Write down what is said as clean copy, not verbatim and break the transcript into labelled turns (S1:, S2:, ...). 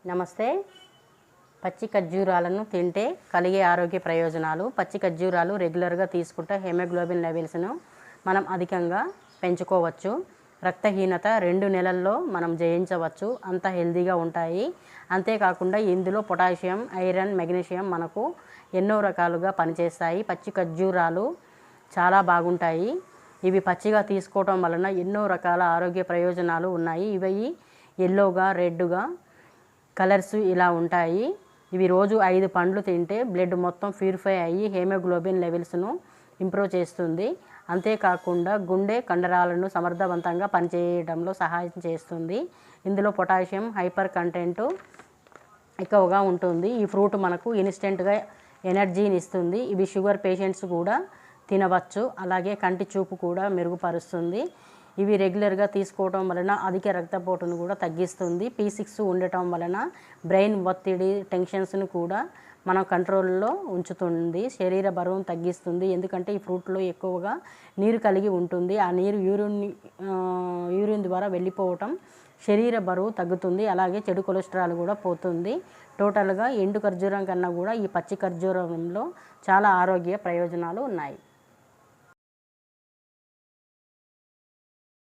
S1: నమస్తే. పచ్చి ఖర్జూరాలను తింటే కలిగే ఆరోగ్య ప్రయోజనాలు. పచ్చి ఖర్జూరాలు రెగ్యులర్గా తీసుకుంటే హెమోగ్లోబిన్ లెవెల్స్ను మనం అధికంగా పెంచుకోవచ్చు. రక్తహీనత 2 నెలల్లో మనం జయించవచ్చు. అంత హెల్తీగా ఉంటాయి. అంతేకాకుండా ఇందులో పొటాషియం, ఐరన్, మెగ్నీషియం మనకు ఎన్నో రకాలుగా పనిచేస్తాయి. పచ్చి ఖర్జూరాలు చాలా బాగుంటాయి. ఇవి పచ్చిగా తీసుకోవటం వలన ఎన్నో రకాల ఆరోగ్య ప్రయోజనాలు ఉన్నాయి. ఇవి ఎల్లోగా, రెడ్గా కలర్స్ ఇలా ఉంటాయి. ఇవి రోజు 5 పండ్లు తింటే బ్లడ్ మొత్తం ప్యూరిఫై అయ్యి హెమోగ్లోబిన్ లెవెల్స్ను ఇంప్రూవ్ చేస్తుంది. అంతేకాకుండా గుండె కండరాలను సమర్థవంతంగా పనిచేయడంలో సహాయం చేస్తుంది. ఇందులో పొటాషియం, హైపర్ కంటెంట్ ఎక్కువగా ఉంటుంది. ఈ ఫ్రూట్ మనకు ఇన్స్టెంట్గా ఎనర్జీని ఇస్తుంది. ఇవి షుగర్ పేషెంట్స్ కూడా తినవచ్చు. అలాగే కంటి చూపు కూడా మెరుగుపరుస్తుంది. ఇవి రెగ్యులర్గా తీసుకోవడం వలన అధిక రక్తపోటును కూడా తగ్గిస్తుంది. P6 ఉండటం వలన బ్రెయిన్ ఒత్తిడి, టెన్షన్స్ను కూడా మనం కంట్రోల్లో ఉంచుతుంది. శరీర బరువును తగ్గిస్తుంది. ఎందుకంటే ఈ ఫ్రూట్లో ఎక్కువగా నీరు కలిగి ఉంటుంది. ఆ నీరు యూరిన్ ద్వారా వెళ్ళిపోవటం శరీర బరువు తగ్గుతుంది. అలాగే చెడు కొలెస్ట్రాల్ కూడా పోతుంది. టోటల్గా ఎండు ఖర్జూరం కన్నా కూడా ఈ పచ్చి ఖర్జూరంలో చాలా ఆరోగ్య ప్రయోజనాలు ఉన్నాయి.